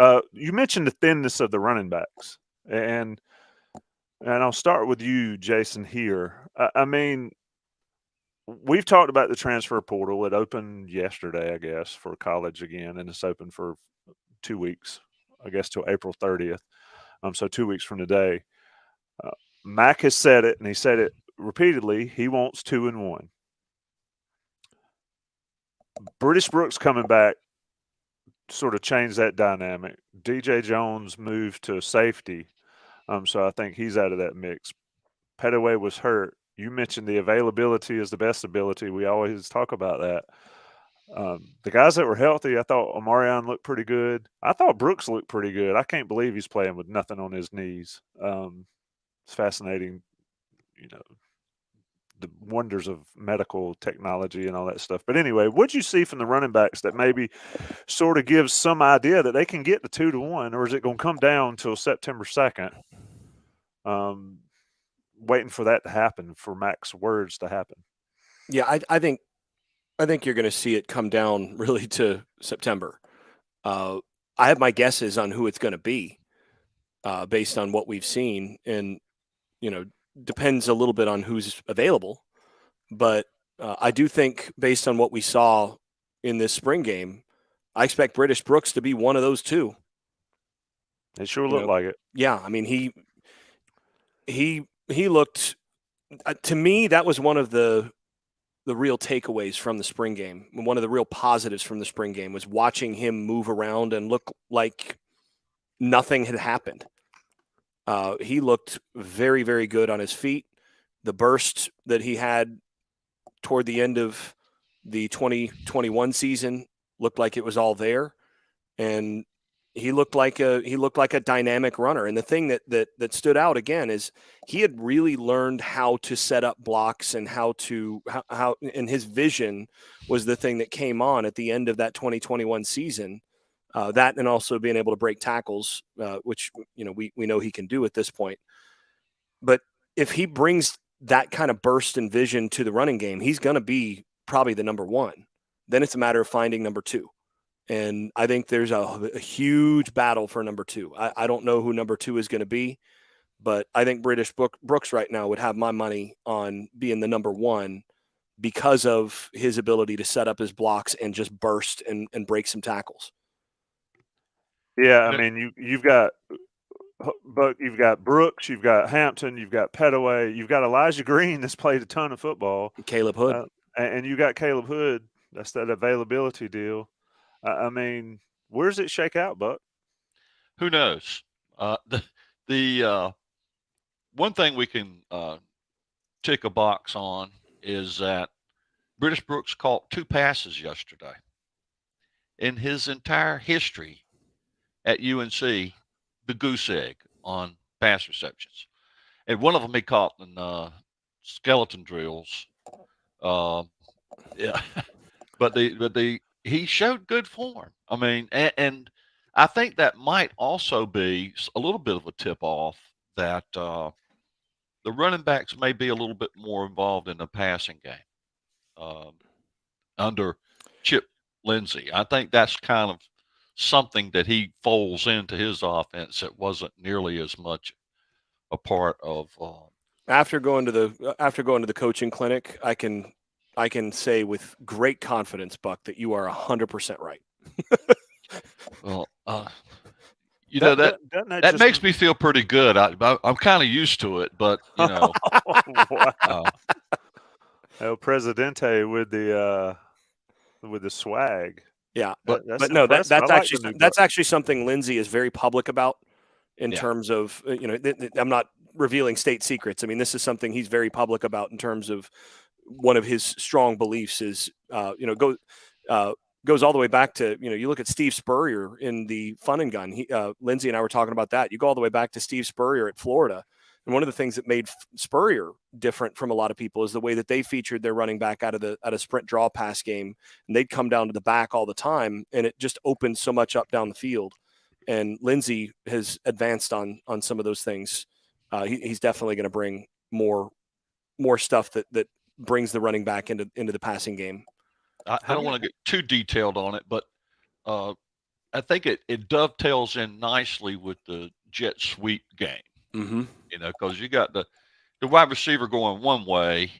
You mentioned the thinness of the running backs, and I'll start with you, Jason. Here, I mean, we've talked about the transfer portal. It opened yesterday, I guess, for college again, and it's open for 2 weeks, I guess, till April 30th. So 2 weeks from today. Uh, Mac has said it, and he said it repeatedly. He wants 2-1. British Brooks coming back sort of changed that dynamic. DJ Jones moved to safety, so I think he's out of that mix. Petaway was hurt. You mentioned the availability is the best ability. We always talk about that. The guys that were healthy, I thought Omarion looked pretty good. I thought Brooks looked pretty good. I can't believe he's playing with nothing on his knees. It's fascinating, you know, the wonders of medical technology and all that stuff. But anyway, what'd you see from the running backs that maybe sort of gives some idea that they can get to 2-1, or is it going to come down till September 2nd? Waiting for that to happen, for Mac's words to happen. Yeah, I think you're going to see it come down really to September. I have my guesses on who it's going to be based on what we've seen, and depends a little bit on who's available. But I do think, based on what we saw in this spring game, I expect British Brooks to be one of those two. It sure looked like it. Yeah, I mean he looked. To me, that was one of the real takeaways from the spring game. One of the real positives from the spring game was watching him move around and look like nothing had happened. He looked very, very good on his feet. The burst that he had toward the end of the 2021 season looked like it was all there, and he looked like a dynamic runner. And the thing that stood out again is he had really learned how to set up blocks and how and his vision was the thing that came on at the end of that 2021 season. That, and also being able to break tackles, which we know he can do at this point. But if he brings that kind of burst and vision to the running game, he's going to be probably the number one. Then it's a matter of finding number two. And I think there's a huge battle for number two. I don't know who number two is going to be, but I think British Brooks right now would have my money on being the number one because of his ability to set up his blocks and just burst and break some tackles. Yeah, I mean, you've got Brooks, you've got Hampton, you've got Petaway, you've got Elijah Green that's played a ton of football. Caleb Hood. And you got Caleb Hood. That's that availability deal. I mean, where does it shake out, Buck? Who knows? The one thing we can tick a box on is that British Brooks caught 2 passes yesterday. In his entire history at UNC, the goose egg on pass receptions. And one of them he caught in skeleton drills. Yeah, but he showed good form. I mean, and I think that might also be a little bit of a tip off that the running backs may be a little bit more involved in the passing game under Chip Lindsey. I think that's kind of something that he folds into his offense that wasn't nearly as much a part of. After going to the coaching clinic, I can say with great confidence, Buck, that you are 100% right. Well, that makes me feel pretty good. I'm kind of used to it, but El Presidente with the swag. Yeah, but no, that's actually something Lindsey is very public about in terms of I'm not revealing state secrets. I mean, this is something he's very public about in terms of one of his strong beliefs is goes all the way back to you look at Steve Spurrier in the Fun and Gun. Lindsey and I were talking about that. You go all the way back to Steve Spurrier at Florida. And one of the things that made Spurrier different from a lot of people is the way that they featured their running back out of sprint draw pass game. And they'd come down to the back all the time, and it just opened so much up down the field. And Lindsey has advanced on some of those things. He's definitely going to bring more stuff that brings the running back into the passing game. I don't want to get too detailed on it, but I think it dovetails in nicely with the jet sweep game. Mm-hmm. You know, because you got the wide receiver going one way,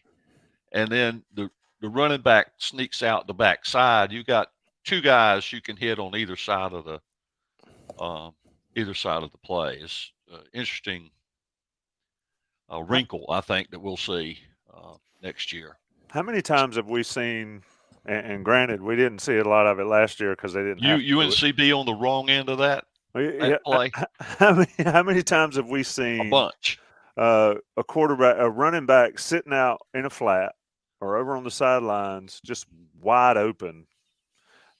and then the running back sneaks out the backside. You got two guys you can hit on either side of the play. It's interesting wrinkle I think that we'll see next year. How many times have we seen? And granted, we didn't see a lot of it last year because they didn't have to do it. UNC be on the wrong end of that Yeah, play how many times have we a seen bunch. a running back sitting out in a flat or over on the sidelines, just wide open,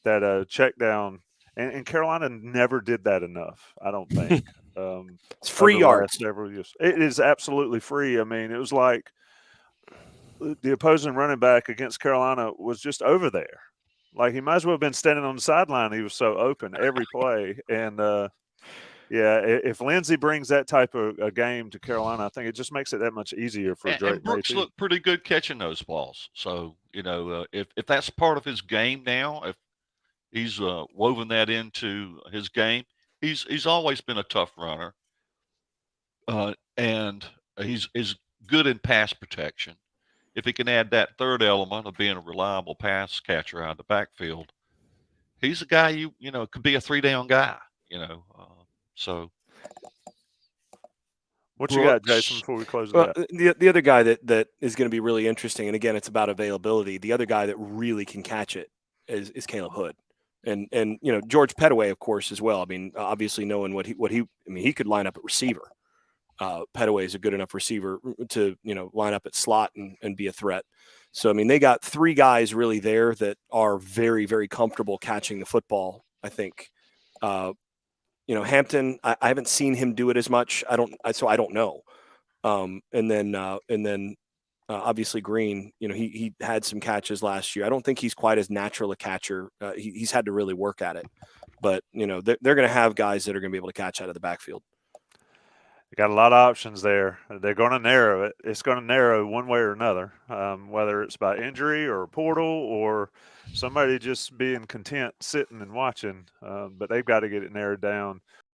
that check down, and Carolina never did that enough, I don't think. It's free over the last yards. several years. It is absolutely free. I mean, it was like the opposing running back against Carolina was just over there. Like he might as well have been standing on the sideline. He was so open every play. And yeah, if Lindsey brings that type of a game to Carolina, I think it just makes it that much easier for Drake. And Brooks looked pretty good catching those balls. So you know, if that's part of his game now, if he's woven that into his game, he's always been a tough runner, and he's good in pass protection. If he can add that third element of being a reliable pass catcher out of the backfield, he's a guy you know could be a 3-down guy. You know, so. What you got, Jason, before we close it out? The other guy that is going to be really interesting, and again, it's about availability. The other guy that really can catch it is Caleb Hood, and you know George Pettaway, of course, as well. I mean, obviously knowing what he I mean, he could line up at receiver. Pettaway is a good enough receiver to line up at slot and be a threat. So I mean, they got three guys really there that are very, very comfortable catching the football. I think. Hampton, I haven't seen him do it as much. So I don't know. And then obviously Green, he had some catches last year. I don't think he's quite as natural a catcher. He's had to really work at it, but they're going to have guys that are going to be able to catch out of the backfield. They got a lot of options there. They're going to narrow it. It's going to narrow one way or another, whether it's by injury or portal or somebody just being content sitting and watching. But they've got to get it narrowed down.